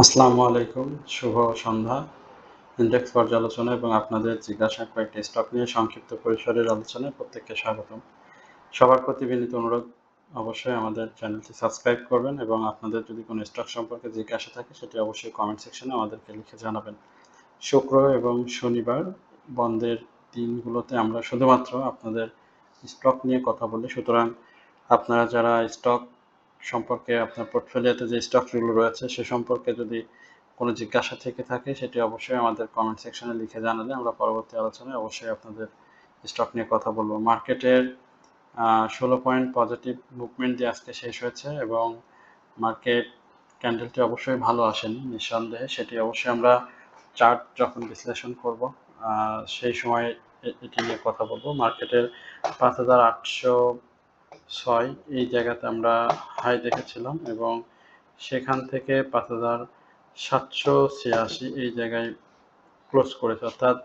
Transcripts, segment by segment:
আসসালামু আলাইকুম, শুভ সন্ধ্যা। ইনডেক্স পর্যালোচনা এবং আপনাদের জিজ্ঞাসা কয়েকটি স্টক নিয়ে সংক্ষিপ্ত পরিসরের আলোচনায় প্রত্যেককে স্বাগতম। সবার প্রতি বিনীত অনুরোধ, অবশ্যই আমাদের চ্যানেলটি সাবস্ক্রাইব করবেন এবং আপনাদের যদি কোনো স্টক সম্পর্কে জিজ্ঞাসা থাকে সেটি অবশ্যই কমেন্ট সেকশনে আমাদেরকে লিখে জানাবেন। শুক্র এবং শনিবার বন্ধের দিনগুলোতে আমরা শুধুমাত্র আপনাদের স্টক নিয়ে কথা বলি, সুতরাং আপনারা যারা স্টক সম্পর্কে আপনার পোর্টফোলিওতে যে স্টকগুলো রয়েছে সে সম্পর্কে যদি কোনো জিজ্ঞাসা থেকে থাকে সেটি অবশ্যই আমাদের কমেন্ট সেকশনে লিখে জানালে আমরা পরবর্তী আলোচনায় অবশ্যই আপনাদের স্টক নিয়ে কথা বলবো। মার্কেটের 16 পয়েন্ট পজিটিভ মুভমেন্ট দিয়ে আজকে শেষ হয়েছে এবং মার্কেট ক্যান্ডেলটি অবশ্যই ভালো আসেনি নিঃসন্দেহে, সেটি অবশ্যই আমরা চার্ট যখন বিশ্লেষণ করব সেই সময় এটি নিয়ে কথা বলবো। মার্কেটের 5806 এই জায়গাতে আমরা হাই দেখেছিলাম এবং সেখান থেকে 5786 এই জায়গায় ক্লোজ করেছে, অর্থাৎ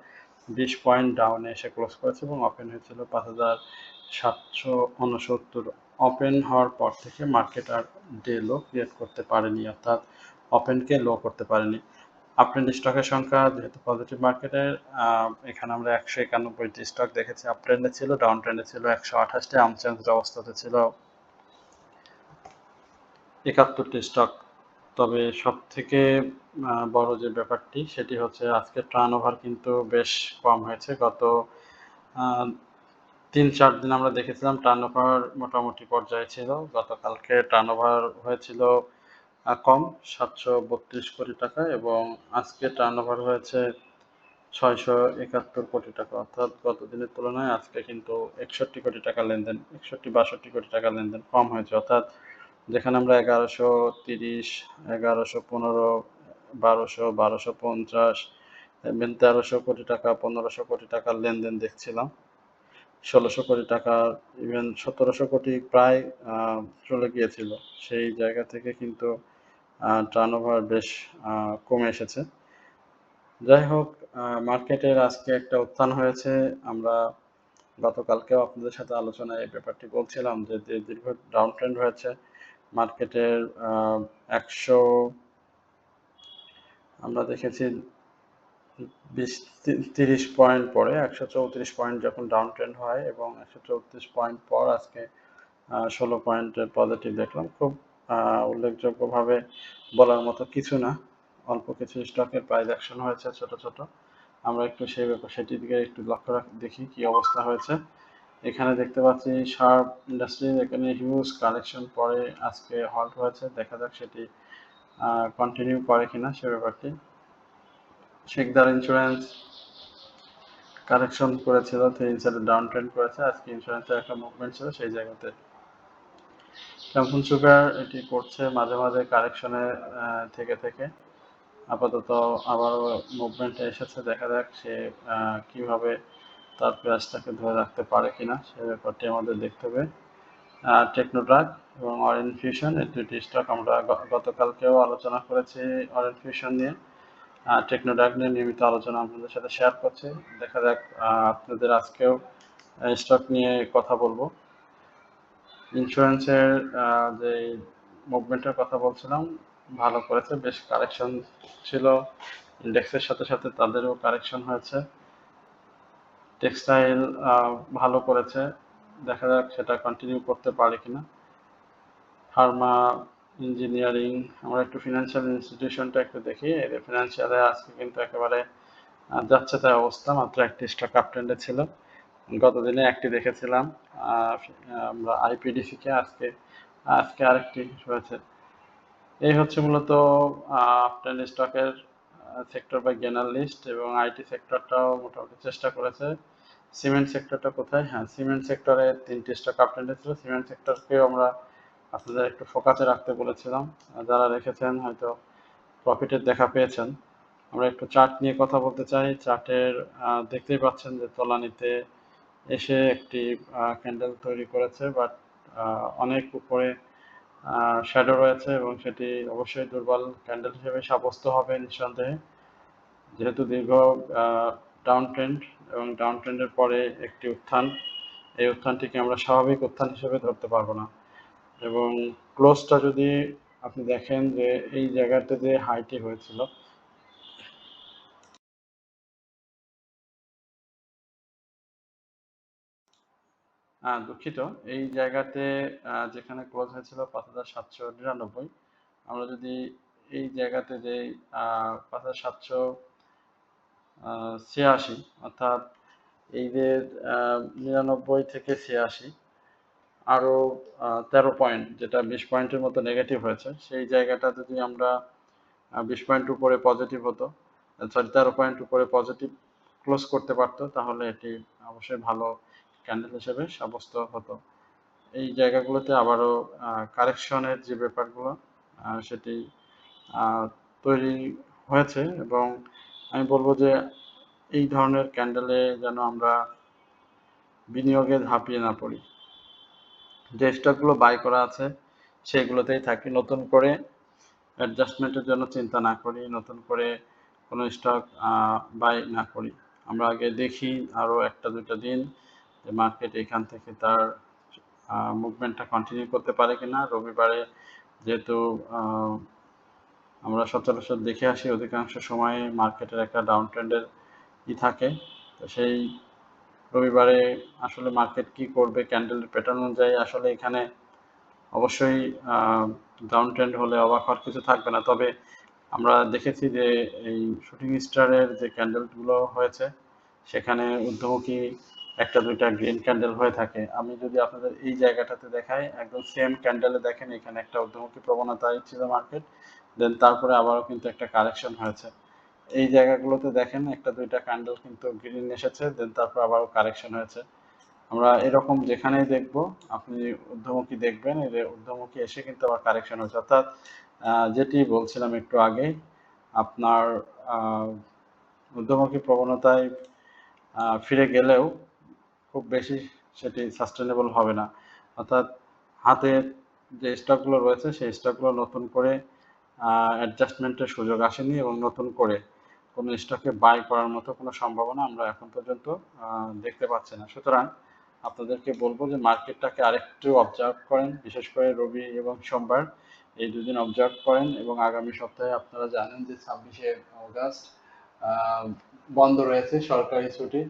20 পয়েন্ট ডাউনে এসে ক্লোজ করেছে এবং ওপেন হয়েছিল 5769। ওপেন হওয়ার পর থেকে মার্কেট আর ডে লো ক্রিয়েট করতে পারেনি, অর্থাৎ ওপেনকে লো করতে পারেনি। আপট্রেন্ড স্টকের সংখ্যা যেহেতু পজিটিভ মার্কেটের, এখানে আমরা 191টি স্টক দেখেছি। আপট্রেন্ডে ছিল, ডাউন ট্রেন্ডে ছিল 128টি, আনচেঞ্জড অবস্থাতে ছিল 71টি স্টক। তবে সব থেকে বড় যে ব্যাপারটি সেটি হচ্ছে আজকে টার্নওভার কিন্তু বেশ কম হয়েছে। গত 3-4 দিন আমরা দেখেছিলাম টার্নওভার মোটামুটি পর্যায়ে ছিল। গতকালকে টার্নওভার হয়েছিল কম 732 কোটি টাকা এবং আজকে টার্নওভার হয়েছে 671 কোটি টাকা, অর্থাৎ গত দিনের তুলনায় আজকে কিন্তু 61 কোটি টাকা লেনদেন, 61-62 কোটি টাকা লেনদেন কম হয়েছে। অর্থাৎ যেখানে আমরা 1130, 1115, 1200, 1250 এবং 1300 কোটি টাকা, 1500 কোটি টাকার লেনদেন দেখছিলাম, 1600 কোটি টাকা, ইভেন 1700 কোটি প্রায় চলে গিয়েছিল, সেই জায়গা থেকে কিন্তু টার্নওভার বেশ কমে এসেছে। যাই হোক, মার্কেটের আজকে একটা উত্থান হয়েছে। আমরা গতকালকেও আপনাদের সাথে আলোচনায় এই ব্যাপারটি বলছিলাম যে দীর্ঘ ডাউন ট্রেন্ড হয়েছে মার্কেটের। 100 আমরা দেখেছি 30 পয়েন্ট পরে 134 পয়েন্ট যখন ডাউন ট্রেন্ড হয় এবং 134 পয়েন্ট পর আজকে 16 পয়েন্টের পজিটিভ দেখলাম। খুব উল্লেখযোগ্যভাবে বলার মতো কিছু না, অল্প কিছু স্টকের প্রাইস অ্যাকশন হয়েছে ছোট ছোট। আমরা একটু সেটির দিকে একটু লক্ষ্য দেখি কি অবস্থা হয়েছে। এখানে দেখতে পাচ্ছি শার্প ইন্ডাস্ট্রিজ, এখানে হিউজ কালেকশন পরে আজকে হল্ট হয়েছে, দেখা যাক সেটি কন্টিনিউ করে কিনা সে ব্যাপারটি। শেখদার ইন্স্যুরেন্স কারেকশন করেছিল, ইনসাইডে ডাউন ট্রেন্ড করেছে, আজকে ইন্স্যুরেন্সের একটা মুভমেন্ট ছিল সেই জায়গাতে। ক্যাম্পন সুগার এটি করছে মাঝে মাঝে কারেকশনে থেকে থেকে, আপাতত আবারও মুভমেন্টে এসেছে, দেখা যাক সে কিভাবে তার প্রাইসটাকে ধরে রাখতে পারে কিনা সে ব্যাপারটি আমাদের দেখতে হবে। টেকনোড্রাগ এবং অরেঞ্জ ফিউশন এই দুটি স্টক আমরা গতকালকেও আলোচনা করেছি অরেঞ্জ ফিউশন নিয়ে। টেকনোড্রাগ নিয়ে নিয়মিত আলোচনা আপনাদের সাথে শেয়ার করছি, দেখা যাক আপনাদের আজকেও স্টক নিয়ে কথা বলবো। ইন্স্যুরেন্সের যে মুভমেন্টের কথা বলছিলাম, ভালো করেছে, বেশ কারেকশন ছিল, ইন্ডেক্সের সাথে সাথে তাদেরও কারেকশন হয়েছে। টেক্সটাইল ভালো করেছে, দেখা যাক সেটা কন্টিনিউ করতে পারে কিনা। ফার্মা, ইঞ্জিনিয়ারিং, আমরা একটু ফিনান্সিয়াল ইনস্টিটিউশনটা একটু দেখি। ফিনান্সিয়ালে আজকে কিন্তু একেবারে যাচ্ছে তাই অবস্থা, মাত্র একটি স্টক আপ ট্রেন্ডে ছিল, গতদিনে একটি দেখেছিলাম আমরা আইপিডিসিকে, আজকে আজকে আরেকটি হয়েছে। এই হচ্ছে মূলত আপ-ট্রেন্ড স্টকের সেক্টর বাই গেনার লিস্ট এবং আইটি সেক্টরটাও মোটামুটি চেষ্টা করেছে। সিমেন্ট সেক্টরটা কোথায়? হ্যাঁ, সিমেন্ট সেক্টরে 3টি স্টক আপ ট্রেন্ডে ছিল। সিমেন্ট সেক্টরকেও আমরা আপনাদের একটু ফোকাসে রাখতে বলেছিলাম, যারা রেখেছেন হয়তো প্রফিটের দেখা পেয়েছেন। আমরা একটু চার্ট নিয়ে কথা বলতে চাই। চার্টের দেখতেই পাচ্ছেন যে তলানিতে এসে একটি ক্যান্ডেল তৈরি করেছে, বাট অনেক উপরে শ্যাডো রয়েছে এবং সেটি অবশ্যই দুর্বল ক্যান্ডেল হিসেবে সাব্যস্ত হবে নিঃসন্দেহে, যেহেতু দীর্ঘ ডাউন ট্রেন্ড এবং ডাউন ট্রেন্ডের পরে একটি উত্থান, এই উত্থানটিকে আমরা স্বাভাবিক উত্থান হিসেবে ধরতে পারবো না এবং ক্লোজটা যদি আপনি দেখেন যে এই জায়গাতে যে হাইটি হয়েছিল, দুঃখিত, এই জায়গাতে যেখানে ক্লোজ হয়েছিল 5,799, আমরা যদি এই জায়গাতে যে 5,786, অর্থাৎ এই যে 99 থেকে 86 আরও 13 পয়েন্ট, যেটা 20 পয়েন্টের মতো নেগেটিভ হয়েছে, সেই জায়গাটা যদি আমরা 20 পয়েন্ট উপরে পজিটিভ হতো, সরি 13 পয়েন্ট উপরে পজিটিভ ক্লোজ করতে পারতো, তাহলে এটি অবশ্যই ভালো ক্যান্ডেল হিসেবে সাব্যস্ত হতো। এই জায়গাগুলোতে আবারও কারেকশনের যে ব্যাপারগুলো সেটি তৈরি হয়েছে, এবং আমি বলবো যে এই ধরনের ক্যান্ডেলে যেন আমরা বিনিয়োগে ঝাঁপিয়ে না পড়ি। যে স্টকগুলো বাই করা আছে সেগুলোতেই থাকি, নতুন করে অ্যাডজাস্টমেন্টের জন্য চিন্তা না করি, নতুন করে কোনো স্টক বাই না করি। আমরা আগে দেখি আরও একটা দুইটা দিন যে মার্কেট এখান থেকে তার মুভমেন্টটা কন্টিনিউ করতে পারে কিনা। রবিবারে যেহেতু আমরা সচরাচর দেখে আসি অধিকাংশ সময় মার্কেটের একটা ডাউন ট্রেন্ডের থাকে, তো সেই রবিবারে আসলে মার্কেট কি করবে ক্যান্ডেলের প্যাটার্ন অনুযায়ী আসলে এখানে অবশ্যই ডাউন ট্রেন্ড হলে অবাক হওয়ার কিছু থাকবে না। তবে আমরা দেখেছি যে এই শুটিং স্টারের যে ক্যান্ডেলগুলো হয়েছে সেখানে ঊর্ধ্বমুখী একটা দুইটা গ্রিন ক্যান্ডেল হয়ে থাকে। আমি যদি আপনাদের এই জায়গাটাতে দেখাই, একদম সেম ক্যান্ডেলে দেখেন এখানে একটা ঊর্ধ্বমুখী প্রবণতায় ছিল মার্কেট, দেন তারপরে আবারও কিন্তু একটা কারেকশন হয়েছে। এই জায়গাগুলোতে দেখেন একটা দুইটা ক্যান্ডেল কিন্তু গ্রিন এসেছে, দেন তারপর আবারও কারেকশন হয়েছে। আমরা এরকম যেখানেই দেখব আপনি ঊর্ধ্বমুখী দেখবেন, এই ঊর্ধ্বমুখী এসে কিন্তু আবার কারেকশন হয়েছে, অর্থাৎ যেটি বলছিলাম একটু আগে, আপনার ঊর্ধ্বমুখী প্রবণতায় ফিরে গেলেও খুব বেশি সেটি সাস্টেনেবল হবে না। অর্থাৎ হাতে যে স্টকগুলো রয়েছে সেই স্টকগুলো নতুন করে অ্যাডজাস্টমেন্টের সুযোগ আসেনি, এবং নতুন করে কোনো স্টকে বাই করার মতো কোনো সম্ভাবনা আমরা এখন পর্যন্ত দেখতে পাচ্ছি না। সুতরাং আপনাদেরকে বলবো যে মার্কেটটাকে আরেকটু অবজার্ভ করেন, বিশেষ করে রবি এবং সোমবার এই দুদিন অবজার্ভ করেন, এবং আগামী সপ্তাহে আপনারা জানেন যে 26শে অগাস্ট বন্ধ রয়েছে, সরকারি ছুটি,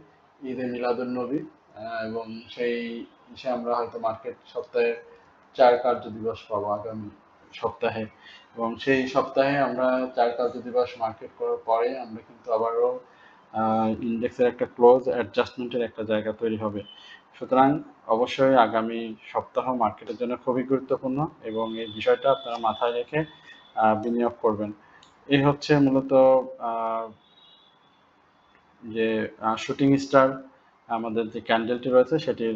ঈদে মিলাদুন্নবী, এবং সেই হিসেবে আমরা হয়তো মার্কেট সপ্তাহে 4 কার্য দিবস পাবো আগামী সপ্তাহে, এবং সেই সপ্তাহে আমরা 4 কার্য দিবস মার্কেট করার পরে আমরা কিন্তু আবারও ইন্ডেক্সের একটা ক্লোজ অ্যাডজাস্টমেন্টের একটা জায়গা তৈরি হবে। সুতরাং অবশ্যই আগামী সপ্তাহ মার্কেটের জন্য খুবই গুরুত্বপূর্ণ, এবং এই বিষয়টা আপনারা মাথায় রেখে বিনিয়োগ করবেন। এই হচ্ছে মূলত যে শুটিং স্টার আমাদের যে ক্যান্ডেলটি রয়েছে সেটির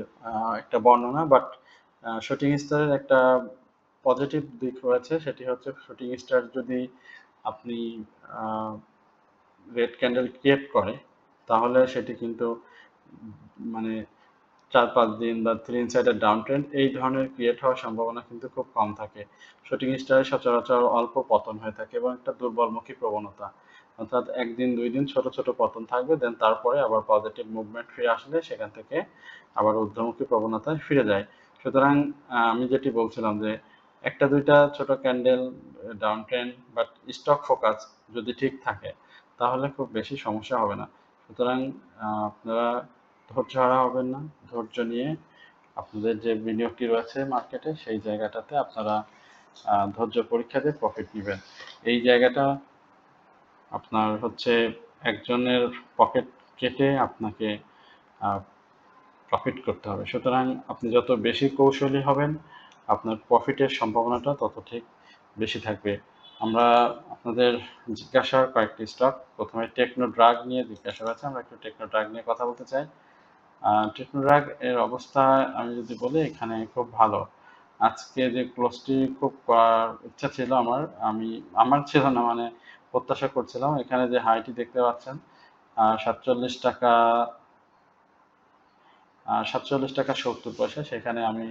একটা বর্ণনা। বাট শুটিং স্টারের একটা পজিটিভ দিক রয়েছে, সেটি হচ্ছে শুটিং স্টার যদি আপনি রেড ক্যান্ডেল ক্রিয়েট করে তাহলে সেটি কিন্তু মানে 4-5 দিন বা 3 ইনসাইডের ডাউন ট্রেন্ড এই ধরনের ক্রিয়েট হওয়ার সম্ভাবনা কিন্তু খুব কম থাকে। শুটিং স্টারে সচরাচর অল্প পতন হয়ে থাকে এবং একটা দুর্বলমুখী প্রবণতা, অর্থাৎ 1 দিন 2 দিন ছোট ছোট পতন থাকবে, দেন তারপরে আবার পজিটিভ মুভমেন্ট ফিরে আসলে সেখান থেকে আবার ঊর্ধ্বমুখী প্রবণতায় ফিরে যায়। সুতরাং আমি যেটি বলছিলাম যে একটা দুইটা ছোট candle down trend but stock focus যদি ঠিক থাকে তাহলে খুব বেশি সমস্যা হবে না। সুতরাং আপনারা ধৈর্য হারা হবেন না, ধৈর্য নিয়ে আপনাদের যে বিনিয়োগটি রয়েছে মার্কেটে সেই জায়গাটাতে আপনারা ধৈর্য পরীক্ষা দিয়ে প্রফিট নেবেন। এই জায়গাটা আপনার হচ্ছে একজনের পকেট কেটে আপনাকে প্রফিট করতে হবে। সুতরাং আপনি যত বেশি কৌশলী হবেন আপনার প্রফিটের সম্ভাবনাটা তত ঠিক বেশি থাকবে। আমরা আপনাদের জিজ্ঞাসার কয়েকটি স্টক, প্রথমে টেকনো ড্রাগ নিয়ে জিজ্ঞাসা আছে, আমরা একটু টেকনো ড্রাগ নিয়ে কথা বলতে চাই। টেকনো ড্রাগ এর অবস্থা আমি যদি বলি এখানে খুব ভালো। আজকে যে ক্লোজটি খুব করার ইচ্ছা ছিল আমার ছিল না, মানে প্রত্যাশা করছিলাম, এখানে যে হাইটি দেখতে পাচ্ছেন 47 টাকা 70 পয়সা, সেখানে আমি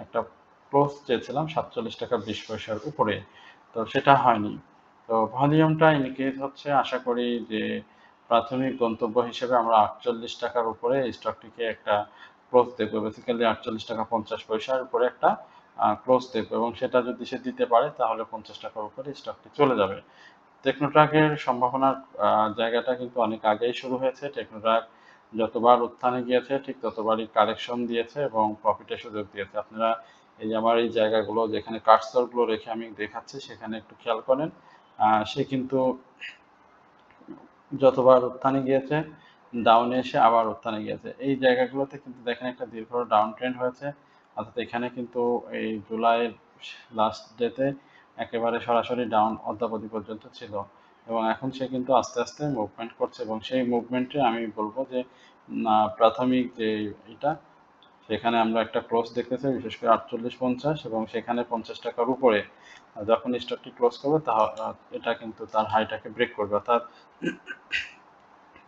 একটা ক্লোজ চেয়েছিলাম 47 টাকা 20 পয়সার উপরে, তো সেটা হয়নি। তো ভলিউমটা ইন্ডিকেট হচ্ছে, আশা করি যে প্রাথমিক গন্তব্য হিসেবে আমরা 48 টাকার উপরে এই স্টকটিকে একটা ক্লোজ দেখবো, বেসিক্যালি 48 টাকা 50 পয়সার উপরে একটা ক্লোজ দেখবে এবং সেটা যদি সে দিতে পারে তাহলে 50 টাকার উপরে স্টকটি চলে যাবে। টেকনোট্রাকের সম্ভাবনার জায়গাটা কিন্তু অনেক আগেই শুরু হয়েছে। টেকনোট্রাক যতবার উত্থানে গিয়েছে ঠিক ততবারই কারেকশন দিয়েছে এবং প্রফিটের সুযোগ দিয়েছে। আপনারা এই যে আমার এই জায়গাগুলো যেখানে কার্সরগুলো রেখে আমি দেখাচ্ছি সেখানে একটু খেয়াল করেন। সে কিন্তু যতবার উত্থানে গিয়েছে ডাউনে এসে আবার উত্থানে গিয়েছে। এই জায়গাগুলোতে কিন্তু দেখেন একটা দীর্ঘ ডাউন ট্রেন্ড হয়েছে, অর্থাৎ এখানে কিন্তু এই জুলাইয়ের লাস্ট ডেতে একেবারে সরাসরি ডাউন অদ্যাবধি পর্যন্ত ছিল এবং এখন সে কিন্তু আস্তে আস্তে মুভমেন্ট করছে এবং সেই মুভমেন্টে আমি বলবো যে প্রাথমিক যে এটা সেখানে আমরা একটা ক্লোজ দেখতেছি বিশেষ করে 48.50 এবং সেখানে 50 টাকার উপরে যখন স্টকটি ক্লোজ করবে তা এটা কিন্তু তার হাইটাকে ব্রেক করবে, অর্থাৎ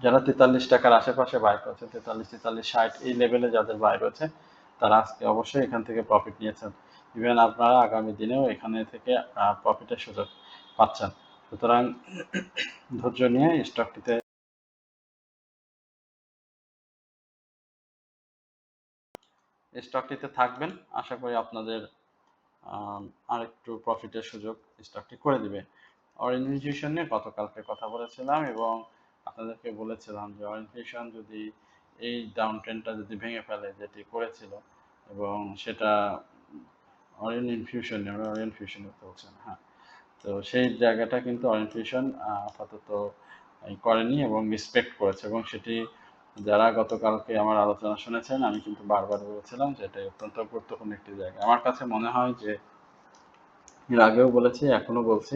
যারা 43 টাকার আশেপাশে বাই করছে 43, 43, 60 এই লেভেলে যাদের বাই রয়েছে তারা আজকে অবশ্যই এখান থেকে প্রফিট নিয়েছেন। ইভেন আপনারা আগামী দিনেও এখানে থেকে প্রফিটের সুযোগ পাচ্ছেন। সুতরাং ধৈর্য নিয়ে স্টকটিতে থাকবেন। আশা করি আপনাদের আরেকটু প্রফিটের সুযোগ স্টকটি করে দিবে। অরিয়েন্টেশন নিয়ে গতকালকে কথা বলেছিলাম এবং আপনাদেরকে বলেছিলাম যে অরিয়েন্টেশন যদি এই ডাউন ট্রেন্ডটা যদি ভেঙে ফেলে যেটি করেছিল এবং সেটা অরিয়েন্ট ফিউশন বলছেন, হ্যাঁ, তো সেই জায়গাটা কিন্তু অরিয়েন্টেশন আপাতত করেনি এবং রেসপেক্ট করেছে এবং সেটি যারা গতকালকে আমার আলোচনা শুনেছেন আমি কিন্তু বারবার বলেছিলাম যে এটা অত্যন্ত গুরুত্বপূর্ণ একটি জায়গা। আমার কাছে মনে হয় যে এর আগেও বলেছি এখনো বলছি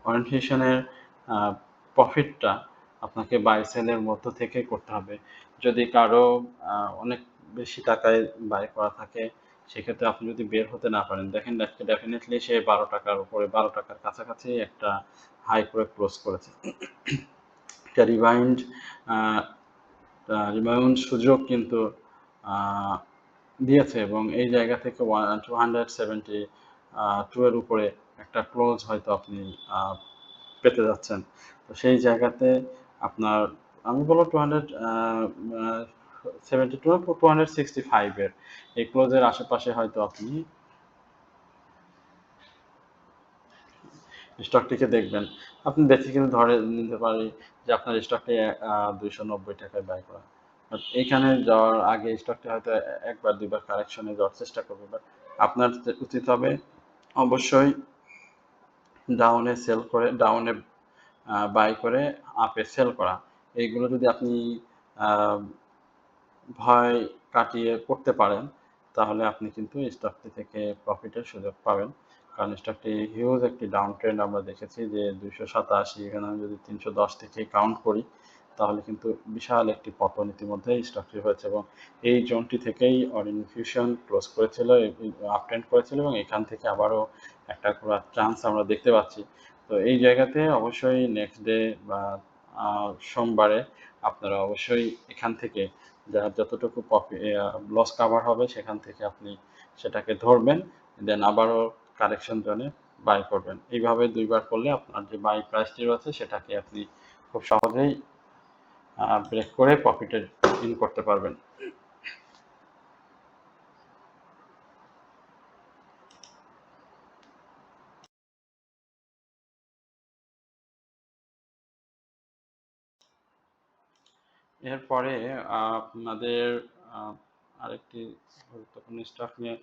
অরিয়েন্টেশনের প্রফিটটা আপনাকে বাই সেলের মধ্য থেকে করতে হবে। যদি কারো অনেক বেশি টাকায় বাই করা থাকে সেক্ষেত্রে আপনি যদি বের হতে না পারেন, দেখেন ডেফিনেটলি সে 12 টাকার উপরে 12 টাকার কাছাকাছি একটা হাই করে ক্লোজ করেছে। একটা রিবাউন্ড সুযোগ কিন্তু দিয়েছে এবং এই জায়গা থেকে 272 এর উপরে একটা ক্লোজ হয়তো আপনি পেতে যাচ্ছেন। তো সেই জায়গাতে আপনার আমি বলবো 272 এর এই ক্লোজের আশেপাশে হয়তো আপনি স্টকটিকে দেখবেন। আপনি বেসিক্যালি ধরে নিতে পারি যে আপনার স্টকটি 290 টাকায় বাই করা, বাট এইখানে যাওয়ার আগে স্টকটি হয়তো একবার দুইবার কারেকশনে যাওয়ার চেষ্টা করবে, বাট আপনার উচিত হবে অবশ্যই ডাউনে সেল করে ডাউনে বাই করে আপে সেল করা। এইগুলো যদি আপনি ভয় কাটিয়ে করতে পারেন তাহলে আপনি কিন্তু স্টকটি থেকে প্রফিটের সুযোগ পাবেন, কারণ স্টকটি হিউজ একটি ডাউন ট্রেন্ড আমরা দেখেছি যে 287, এখানে আমি যদি 310 থেকে কাউন্ট করি তাহলে কিন্তু বিশাল একটি পতন ইতিমধ্যে স্টকটি হয়েছে এবং এই জোনটি থেকেই অরিয়েন্টেশন ক্লোজ করেছিল, আপ ট্রেন্ড করেছিল এবং এখান থেকে আবারও একটা করার চান্স আমরা দেখতে পাচ্ছি। তো এই জায়গাতে অবশ্যই নেক্সট ডে বা সোমবারে আপনারা অবশ্যই এখান থেকে যার যতটুকু লস কাভার হবে সেখান থেকে আপনি সেটাকে ধরবেন, দেন আবারও কারেকশন জোনে বাই করবেন। এইভাবে দুইবার করলে আপনার যে বাই প্রাইসটি রয়েছে সেটাকে আপনি খুব সহজেই ব্রেক করে প্রফিটে ইন করতে পারবেন। এরপরে আপনাদের আরেকটি গুরুত্বপূর্ণ স্টক নিয়ে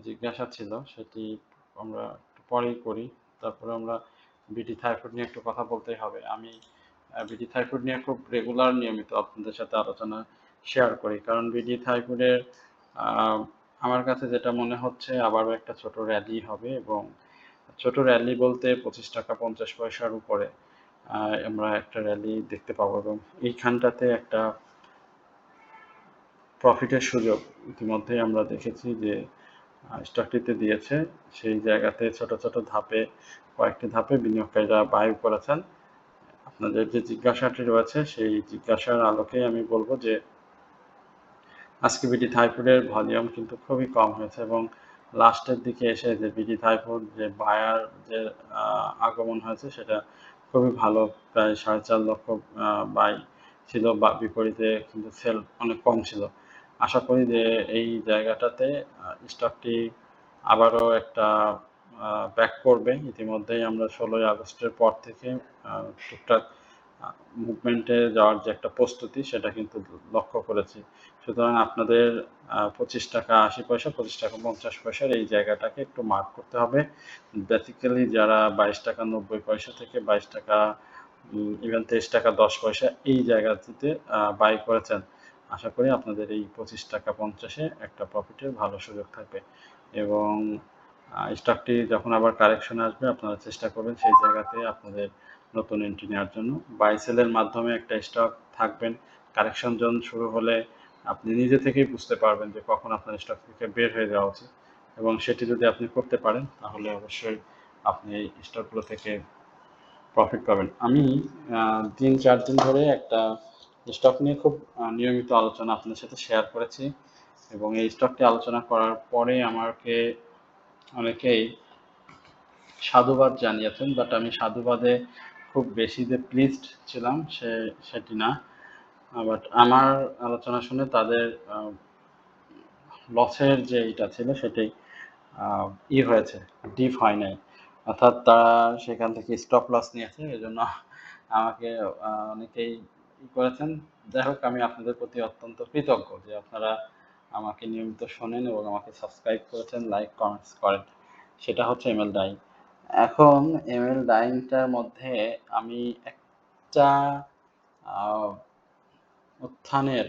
জিজ্ঞাসা ছিল, সেটি আমরা একটু পরেই করি। তারপরে আমরা বিডি থাইফুড নিয়ে একটু কথা বলতেই হবে। আমি বিডি থাইফুড নিয়ে খুব রেগুলার নিয়মিত আপনাদের সাথে আলোচনা শেয়ার করি, কারণ বিডি থাইফুডের আমার কাছে যেটা মনে হচ্ছে আবারও একটা ছোট র্যালি হবে এবং ছোট র্যালি বলতে 25 টাকা 50 পয়সার উপরে আমরা একটা র্যালি দেখতে পাবো এবং এইখানটাতে একটা প্রফিটের সুযোগ ইতিমধ্যেই আমরা দেখেছি যে স্টকটিতে দিয়েছে। সেই জায়গাতে ছোট ছোট ধাপে কয়েকটি ধাপে বিনিয়োগকারীরা বাই করেছেন। আপনাদের যে জিজ্ঞাসাটি রয়েছে সেই জিজ্ঞাসার আলোকে আমি বলবো যে আজকে বিডি থাইফুডের ভলিউম কিন্তু খুবই কম হয়েছে এবং লাস্টের দিকে এসে যে বিডি থাইফুড যে বায়ার যে আগমন হয়েছে সেটা খুবই ভালো, প্রায় 4.5 লক্ষ বাই ছিল বা বিপরীতে কিন্তু সেল অনেক কম ছিল। আশা করি যে এই জায়গাটাতে স্টকটি আবারও একটা ব্যাক করবে। ইতিমধ্যেই আমরা 16ই আগস্টের পর থেকে টুকটাক মুভমেন্টে যাওয়ার যে একটা প্রস্তুতি সেটা কিন্তু লক্ষ্য করেছি। সুতরাং আপনাদের 25 টাকা 80 পয়সা, 25 টাকা 50 পয়সার এই জায়গাটাকে একটু মার্ক করতে হবে। বেসিক্যালি যারা 22 টাকা 90 পয়সা থেকে 22 টাকা ইভেন 23 টাকা 10 পয়সা এই জায়গাটিতে বাই করেছেন, আশা করি আপনাদের এই 25 টাকা 50-এ একটা প্রফিটের ভালো সুযোগ থাকবে। এবং স্টকটি যখন আবার কারেকশন আসবে আপনারা চেষ্টা করবেন সেই জায়গাতে আপনাদের নতুন এন্ট্রি নেওয়ার জন্য। বাই সেলের মাধ্যমে একটা স্টক থাকবেন, কারেকশন জোন শুরু হলে আপনি নিজে থেকেই বুঝতে পারবেন যে কখন আপনার স্টক থেকে বের হয়ে যাওয়া উচিত, এবং সেটি যদি আপনি করতে পারেন তাহলে অবশ্যই আপনি এই স্টকগুলো থেকে প্রফিট পাবেন। আমি 3-4 দিন ধরে একটা স্টক নিয়ে খুব নিয়মিত আলোচনা আপনার সাথে শেয়ার করেছি, এবং এই স্টকটি আলোচনা করার পরে আমাকে অনেকেই সাধুবাদ জানিয়েছেন, বাট আমি সাধুবাদে খুব বেশি যে প্লিজড ছিলাম সেটি না। বাট আমার আলোচনা শুনে তাদের লসের যে এটা ছিল সেটি হয়েছে, ডিপ হয় নাই, অর্থাৎ তারা সেখান থেকে স্টপ লস নিয়েছে। এই জন্য আমাকে অনেকেই করেছেন। যাই হোক, আমি আপনাদের প্রতি অত্যন্ত কৃতজ্ঞ যে আপনারা আমাকে নিয়মিত শোনেন এবং আমাকে সাবস্ক্রাইব করেছেন, লাইক কমেন্টস করেন। সেটা হচ্ছে এমএল ডাইং। এখন এমএল ডাইংটার মধ্যে আমি একটা উত্থানের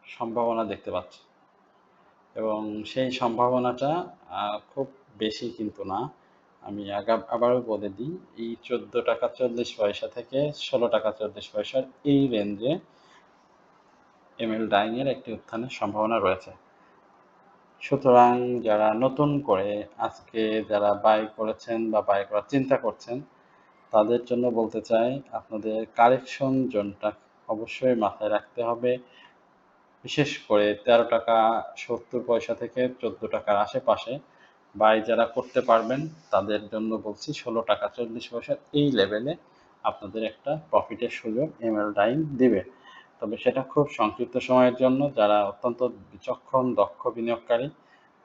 সম্ভাবনা দেখতে পাচ্ছি, এবং সেই সম্ভাবনাটা খুব বেশি কিন্তু না। আমি আবারও বলে দিই, এই 14 টাকা 40 পয়সা থেকে 16 টাকা 40 পয়সার এই রেঞ্জে এমএল ডাইং এর একটি উত্থানের সম্ভাবনা রয়েছে। সুতরাং যারা নতুন করে আজকে যারা বাই করেছেন বা বাই করার চিন্তা করছেন তাদের জন্য বলতে চাই, আপনাদের কারেকশন জোনটা অবশ্যই মাথায় রাখতে হবে। বিশেষ করে 13 টাকা 70 পয়সা থেকে 14 টাকার আশেপাশে বাই যারা করতে পারবেন তাদের জন্য বলছি 16 টাকা 40 পয়সার এই লেভেলে আপনাদের একটা প্রফিটের সুযোগ এমএল ডাইং দিবে। তবে সেটা খুব সংক্ষিপ্ত সময়ের জন্য। যারা অত্যন্ত বিচক্ষণ দক্ষ বিনিয়োগকারী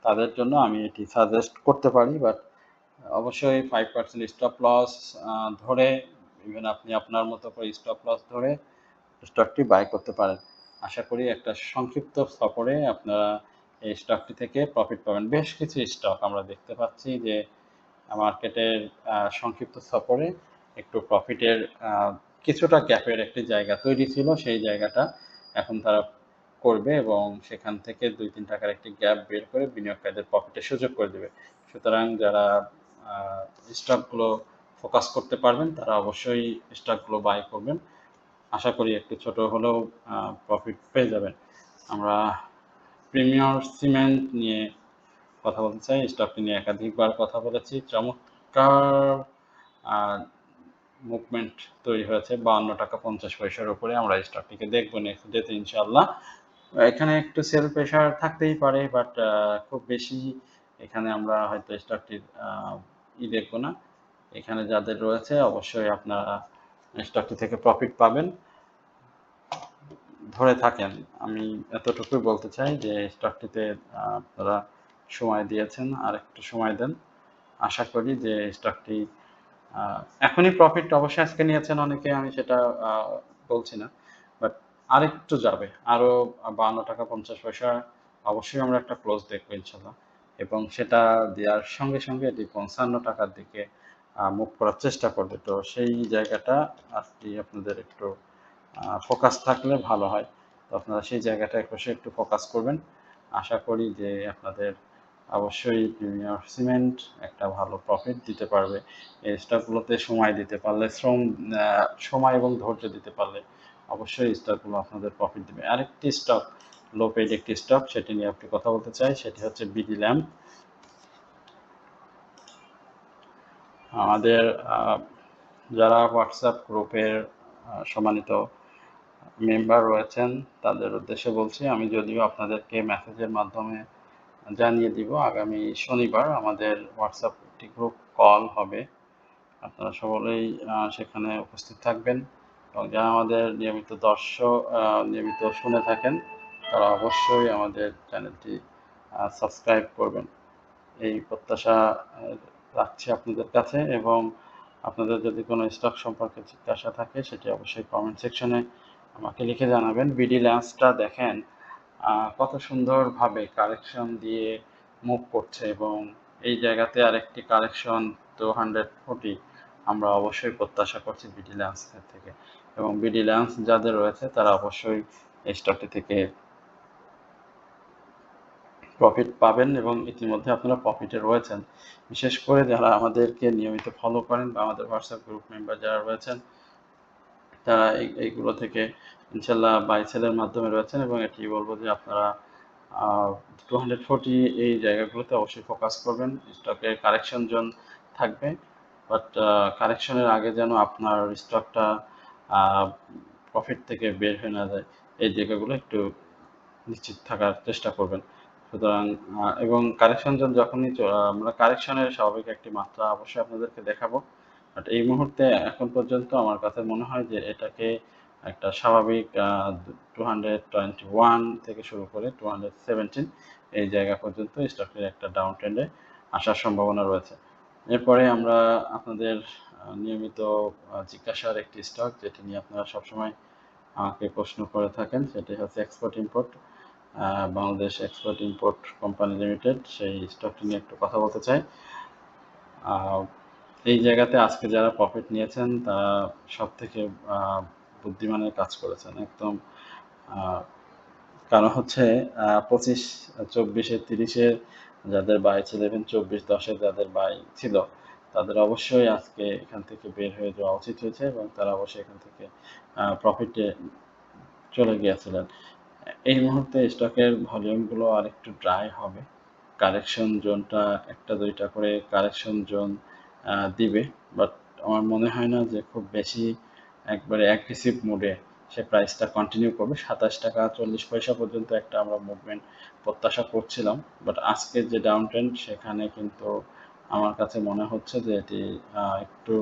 তাদের জন্য আমি এটি সাজেস্ট করতে পারি, বাট অবশ্যই 5% স্টপ লস ধরে, ইভেন আপনি আপনার মতো করে স্টপ লস ধরে স্টকটি বাই করতে পারেন। আশা করি একটা সংক্ষিপ্ত সফরে আপনারা এই স্টকটি থেকে প্রফিট পাবেন। বেশ কিছু স্টক আমরা দেখতে পাচ্ছি যে মার্কেটের সংক্ষিপ্ত সফরে একটু প্রফিটের কিছুটা গ্যাপের একটি জায়গা তৈরি ছিল, সেই জায়গাটা এখন তারা করবে এবং সেখান থেকে 2-3 টাকার একটি গ্যাপ বের করে বিনিয়োগকারীদের প্রফিটের সুযোগ করে দেবে। সুতরাং যারা স্টকগুলো ফোকাস করতে পারবেন তারা অবশ্যই স্টকগুলো বাই করবেন। আশা করি একটু ছোট হলেও প্রফিট পেয়ে যাবেন। আমরা প্রিমিয়ার সিমেন্ট নিয়ে কথা বলতে চাই। স্টকটি নিয়ে একাধিকবার কথা বলেছি। চমৎকার মুভমেন্ট তৈরি হয়েছে 52 টাকা 50 পয়সার উপরে। আমরা স্টকটিকে দেখবো নেক্সট ডেতে ইনশাআল্লাহ। এখানে একটু সেল প্রেশার থাকতেই পারে, বাট খুব বেশি এখানে আমরা হয়তো স্টকটির দেখবো না। এখানে যাদের রয়েছে অবশ্যই আপনারা স্টকটি থেকে প্রফিট পাবেন, ধরে থাকেন। আমি এতটুকুই বলতে চাই যে স্টকটিতে আপনারা সময় দিয়েছেন, আর একটু সময় দেন। আশা করি যে স্টকটি এখনই প্রফিট অবশ্যই আজকে নিয়েছেন অনেকে, আমি সেটা বলছি না, বাট আরেকটু যাবে, আরও 52 টাকা 50 পয়সা অবশ্যই আমরা একটা ক্লোজ দেখবো ইনশাল্লাহ, এবং সেটা দেওয়ার সঙ্গে সঙ্গে এটি 55 টাকার দিকে মুভ করার চেষ্টা করবে। তো সেই জায়গাটা আর কি আপনাদের একটু ফোকাস থাকলে ভালো হয়। তো আপনারা সেই জায়গাটা একটু ফোকাস করবেন। আশা করি যে আপনাদের অবশ্যই প্রিমিয়ার সিমেন্ট একটা ভালো প্রফিট দিতে পারবে। এই স্টকগুলোতে সময় দিতে পারলে, সময় এবং ধৈর্য দিতে পারলে অবশ্যই স্টকগুলো আপনাদের প্রফিট দেবে। আরেকটি স্টক, লো পেইড একটি স্টক, সেটি নিয়ে একটু কথা বলতে চাই। সেটি হচ্ছে বিডি ল্যাম্প। আমাদের যারা হোয়াটসঅ্যাপ গ্রুপের সম্মানিত মেম্বার রয়েছেন তাদের উদ্দেশ্যে বলছি, আমি যদিও আপনাদেরকে মেসেজের মাধ্যমে জানিয়ে দিব আগামী শনিবার আমাদের হোয়াটসঅ্যাপ একটি গ্রুপ কল হবে। আপনারা সকলেই সেখানে উপস্থিত থাকবেন, এবং যারা আমাদের নিয়মিত দর্শক নিয়মিত শুনে থাকেন তারা অবশ্যই আমাদের চ্যানেলটি সাবস্ক্রাইব করবেন, এই প্রত্যাশা রাখছি আপনাদের কাছে। এবং আপনাদের যদি কোনো স্টক সম্পর্কে জিজ্ঞাসা থাকে সেটি অবশ্যই কমেন্ট সেকশনে আমাকে লিখে জানাবেন। বিডি ল্যান্সটা দেখেন কত সুন্দরভাবে কারেকশন দিয়ে মুভ করছে, এবং এই জায়গাতে আরেকটি কারেকশন 240 আমরা অবশ্যই প্রত্যাশা করছি বিডি ল্যান্সের থেকে। এবং বিডি ল্যান্স যাদের রয়েছে তারা অবশ্যই এই স্টকটি থেকে প্রফিট পাবেন, এবং ইতিমধ্যে আপনারা প্রফিটে রয়েছেন। বিশেষ করে যারা আমাদেরকে নিয়মিত ফলো করেন বা আমাদের হোয়াটসঅ্যাপ গ্রুপ মেম্বার যারা রয়েছেন তারা এইগুলো থেকে ইনশাল্লাহ বাই সেলের মাধ্যমে রয়েছেন। এবং এটি বলবো যে আপনারা 240 এই জায়গাগুলোতে অবশ্যই ফোকাস করবেন। স্টকের কারেকশন জোন থাকবে, বাট কারেকশনের আগে যেন আপনার স্টকটা প্রফিট থেকে বের হয়ে না যায়, এই জায়গাগুলো একটু নিশ্চিত থাকার চেষ্টা করবেন। সুতরাং এবং কারেকশন জোন যখনই আমরা কারেকশনের স্বাভাবিক একটি মাত্রা অবশ্যই আপনাদেরকে দেখাবো, বাট এই মুহূর্তে এখন পর্যন্ত আমার কাছে মনে হয় যে এটাকে একটা স্বাভাবিক 221 থেকে শুরু করে 217 এই জায়গা পর্যন্ত স্টকের একটা ডাউন ট্রেন্ডে আসার সম্ভাবনা রয়েছে। এরপরে আমরা আপনাদের নিয়মিত জিজ্ঞাসার একটি স্টক যেটি নিয়ে আপনারা সবসময় আমাকে প্রশ্ন করে থাকেন, সেটি হচ্ছে export import Bangladesh export import company limited. সেই স্টকটি নিয়ে একটু কথা বলতে চাই। এই জায়গাতে আজকে যারা প্রফিট নিয়েছেন তারা সব থেকে বুদ্ধিমানের কাজ করেছেন একদম। কারণ হচ্ছে 25, 24, 30 যাদের বাই ছিল, 24, 10 যাদের বাই ছিল তাদের অবশ্যই আজকে এখান থেকে বের হয়ে যাওয়া উচিত হয়েছে, এবং তারা অবশ্যই এখান থেকে প্রফিটে চলে গিয়েছিলেন। এই মুহূর্তে স্টকের ভলিউমগুলো আরেকটু ড্রাই হবে, কারেকশন জোনটা একটা দুইটা করে কারেকশন জোন দিবে, বাট আমার মনে হয় না যে খুব বেশি একবারে অ্যাগ্রেসিভ মোডে সে প্রাইসটা কন্টিনিউ করবে। 27 টাকা 40 পয়সা পর্যন্ত একটা আমরা মুভমেন্ট প্রত্যাশা করছিলাম, বাট আজকের যে ডাউন ট্রেন্ড সেখানে কিন্তু আমার কাছে মনে হচ্ছে যে এটি একটু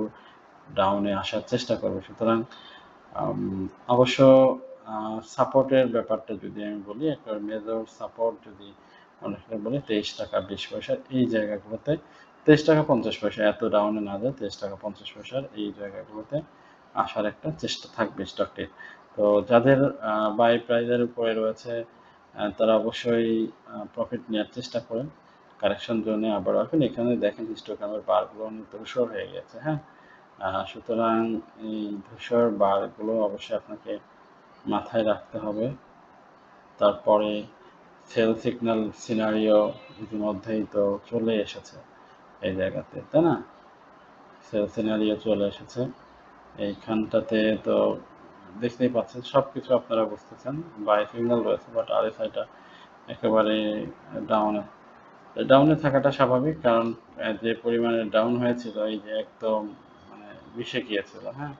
ডাউনে আসার চেষ্টা করবে। সুতরাং অবশ্য সাপোর্টের ব্যাপারটা যদি আমি বলি, একটা মেজর সাপোর্ট যদি অনেকটা বলি 23 টাকা 20 পয়সা এই জায়গাগুলোতে, 23 টাকা 50 পয়সা, এত ডাউনে না যায়, 23 টাকা 50 পয়সার এই জায়গাগুলোতে আসার একটা চেষ্টা থাকবে স্টকটির। তো যাদের বাই প্রাইজের উপরে রয়েছে তারা অবশ্যই প্রফিট নেওয়ার চেষ্টা করেন। কারেকশন জোনে আবার আসবেন। এখানে দেখেন হিস্টোগ্রামের বারগুলো ধূসর হয়ে গেছে, হ্যাঁ। সুতরাং এই ধূসর বারগুলো অবশ্যই আপনাকে মাথায় রাখতে হবে। তারপরে সেল সিগন্যাল সিনারিও ইতিমধ্যেই তো চলে এসেছে এই জায়গাতে, তাই না? সেল সিনারিও চলে এসেছে এইখানটাতে, তো দেখতেই পাচ্ছেন সব কিছু আপনারা বুঝতেছেন। বাই সিগন্যাল রয়েছে, বাট আরএসআইটা একেবারে ডাউনে। ডাউনে থাকাটা স্বাভাবিক, কারণ যে পরিমাণে ডাউন হয়েছিল এই যে একদম মানে মিশে গিয়েছিল, হ্যাঁ।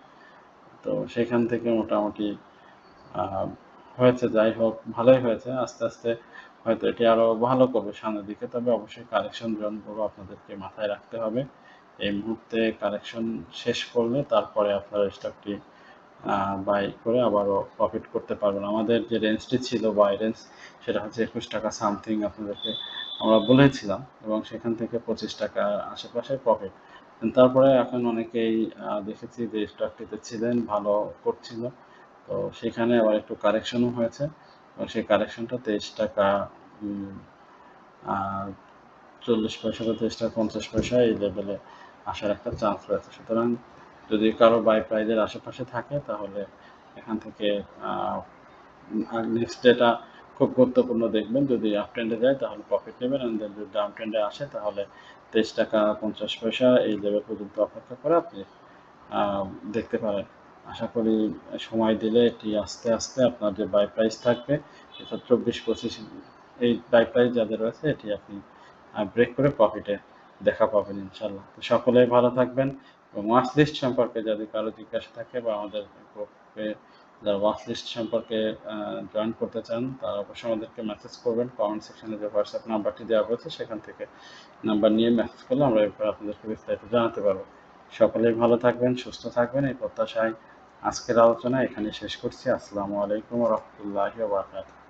তো সেখান থেকে মোটামুটি হয়েছে, যাই হোক ভালোই হয়েছে। আস্তে আস্তে হয়তো এটি আরও ভালো করবে সামনের দিকে, তবে অবশ্যই কারেকশন জোনগুলো আপনাদেরকে মাথায় রাখতে হবে। এই মুহূর্তে কারেকশন শেষ করলে তারপরে আপনারা স্টকটি বাই করে আবারও প্রফিট করতে পারবেন। আমাদের যে রেঞ্জটি ছিল বাই রেঞ্জ সেটা হচ্ছে 21 টাকা সামথিং আপনাদেরকে আমরা বলেছিলাম, এবং সেখান থেকে 25 টাকা আশেপাশে প্রফিট। তারপরে এখন অনেকেই দেখেছি যে স্টকটিতে ছিলেন, ভালো করছিল, তো সেখানে আবার একটু কারেকশনও হয়েছে, এবং সেই কারেকশনটা 23 টাকা 40 পয়সা বা 23 টাকা 50 পয়সা এই লেভেলে আসার একটা চান্স রয়েছে। সুতরাং যদি কারো বাই প্রাইজের আশেপাশে থাকে তাহলে এখান থেকে নেক্সট ডেটা খুব গুরুত্বপূর্ণ দেখবেন। যদি আপ ট্রেন্ডে যায় তাহলে প্রফিট নেবেন, এবং যদি ডাউন ট্রেন্ডে আসে তাহলে 23 টাকা 50 পয়সা এই লেভেল পর্যন্ত অপেক্ষা করে আপনি দেখতে পারেন। আশা করি সময় দিলে এটি আস্তে আস্তে আপনার যে বাই প্রাইস থাকবে 24-25 এই বাই প্রাইস যাদের রয়েছে এটি আপনি ব্রেক করে প্রফিটে দেখা পাবেন ইনশাল্লাহ। তো সকলেই ভালো থাকবেন, এবং ওয়াচ লিস্ট সম্পর্কে যদি কারো জিজ্ঞাসা থাকে বা আমাদের গ্রুপে যারা ওয়াচ লিস্ট সম্পর্কে জয়েন করতে চান তারা অবশ্যই আমাদেরকে মেসেজ করবেন। কমেন্ট সেকশনে যে হোয়াটসঅ্যাপ নাম্বারটি দেওয়া রয়েছে সেখান থেকে নাম্বার নিয়ে মেসেজ করলে আমরা এরপর আপনাদেরকে বিস্তারিত জানাতে পারবো। সকলেই ভালো থাকবেন, সুস্থ থাকবেন এই প্রত্যাশায় আজকের আলোচনা এখানে শেষ করছি। আসসালামু আলাইকুম ওয়া রাহমাতুল্লাহি ওয়া বারাকাতুহু।